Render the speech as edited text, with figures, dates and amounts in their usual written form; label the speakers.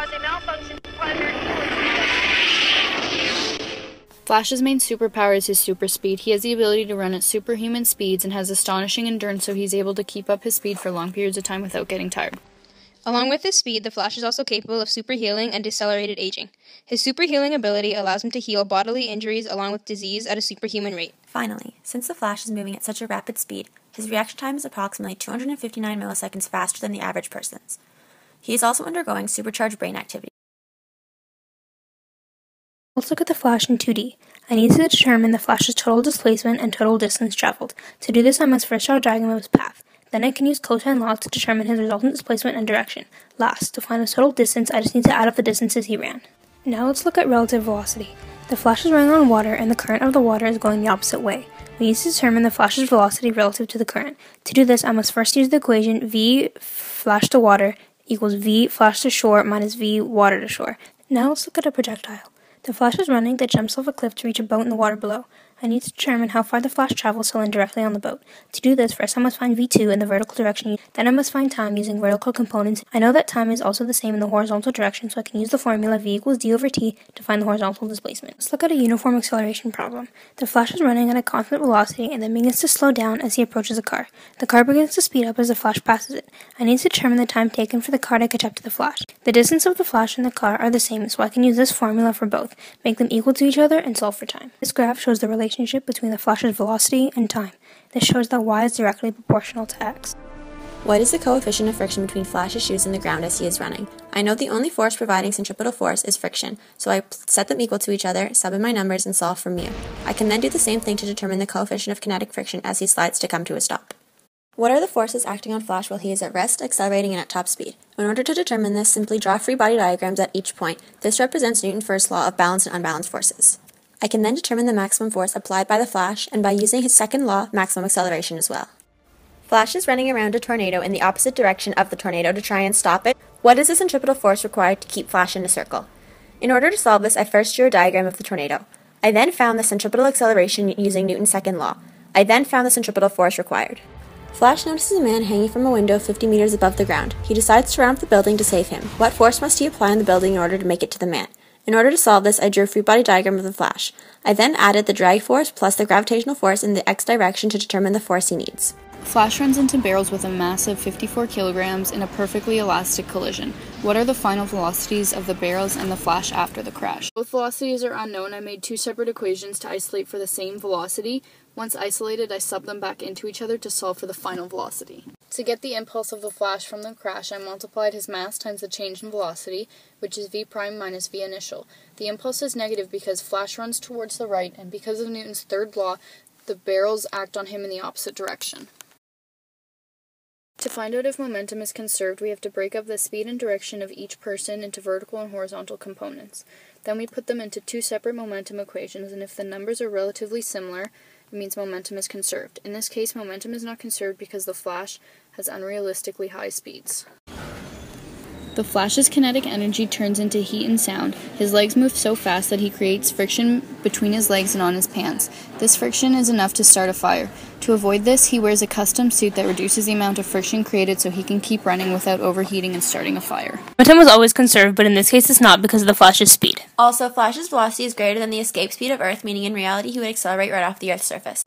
Speaker 1: cause a malfunction to primary cooling system.
Speaker 2: Flash's main superpower is his super speed. He has the ability to run at superhuman speeds and has astonishing endurance, so he's able to keep up his speed for long periods of time without getting tired.
Speaker 3: Along with his speed, the Flash is also capable of super healing and decelerated aging. His super healing ability allows him to heal bodily injuries along with disease at a superhuman rate.
Speaker 4: Finally, since the Flash is moving at such a rapid speed, his reaction time is approximately 259 milliseconds faster than the average person's. He is also undergoing supercharged brain activity.
Speaker 3: Let's look at the Flash in 2D. I need to determine the Flash's total displacement and total distance traveled. To do this, I must first draw a diagram of his path. Then I can use cosine laws to determine his resultant displacement and direction. Last, to find his total distance, I just need to add up the distances he ran. Now let's look at relative velocity. The Flash is running on water and the current of the water is going the opposite way. We need to determine the Flash's velocity relative to the current. To do this, I must first use the equation v flash to water equals v flash to shore minus v water to shore. Now let's look at a projectile. The Flash is running that jumps off a cliff to reach a boat in the water below. I need to determine how far the Flash travels to land directly on the boat. To do this, first I must find v2 in the vertical direction, then I must find time using vertical components. I know that time is also the same in the horizontal direction, so I can use the formula v equals d over t to find the horizontal displacement. Let's look at a uniform acceleration problem. The Flash is running at a constant velocity and then begins to slow down as he approaches a car. The car begins to speed up as the Flash passes it. I need to determine the time taken for the car to catch up to the Flash. The distance of the Flash and the car are the same, so I can use this formula for both, make them equal to each other, and solve for time. This graph shows the relationship between the Flash's velocity and time. This shows that y is directly proportional to x.
Speaker 4: What is the coefficient of friction between Flash's shoes and the ground as he is running? I know the only force providing centripetal force is friction, so I set them equal to each other, sub in my numbers, and solve for mu. I can then do the same thing to determine the coefficient of kinetic friction as he slides to come to a stop. What are the forces acting on Flash while he is at rest, accelerating, and at top speed? In order to determine this, simply draw free body diagrams at each point. This represents Newton's first law of balanced and unbalanced forces. I can then determine the maximum force applied by the Flash, and by using his second law, maximum acceleration as well. Flash is running around a tornado in the opposite direction of the tornado to try and stop it. What is the centripetal force required to keep Flash in a circle? In order to solve this, I first drew a diagram of the tornado. I then found the centripetal acceleration using Newton's second law. I then found the centripetal force required. Flash notices a man hanging from a window 50 meters above the ground. He decides to run up the building to save him. What force must he apply on the building in order to make it to the man? In order to solve this, I drew a free body diagram of the Flash. I then added the drag force plus the gravitational force in the x direction to determine the force he needs.
Speaker 2: Flash runs into barrels with a massive 54 kilograms in a perfectly elastic collision. What are the final velocities of the barrels and the Flash after the crash? Both velocities are unknown. I made two separate equations to isolate for the same velocity. Once isolated, I sub them back into each other to solve for the final velocity. To get the impulse of the Flash from the crash, I multiplied his mass times the change in velocity, which is v prime minus v initial. The impulse is negative because Flash runs towards the right, and because of Newton's third law, the barrels act on him in the opposite direction. To find out if momentum is conserved, we have to break up the speed and direction of each person into vertical and horizontal components. Then we put them into two separate momentum equations, and if the numbers are relatively similar, it means momentum is conserved. In this case, momentum is not conserved because the Flash has unrealistically high speeds. The Flash's kinetic energy turns into heat and sound. His legs move so fast that he creates friction between his legs and on his pants. This friction is enough to start a fire. To avoid this, he wears a custom suit that reduces the amount of friction created so he can keep running without overheating and starting a fire.
Speaker 3: Momentum was always conserved, but in this case it's not because of the Flash's speed.
Speaker 4: Also, Flash's velocity is greater than the escape speed of Earth, meaning in reality he would accelerate right off the Earth's surface.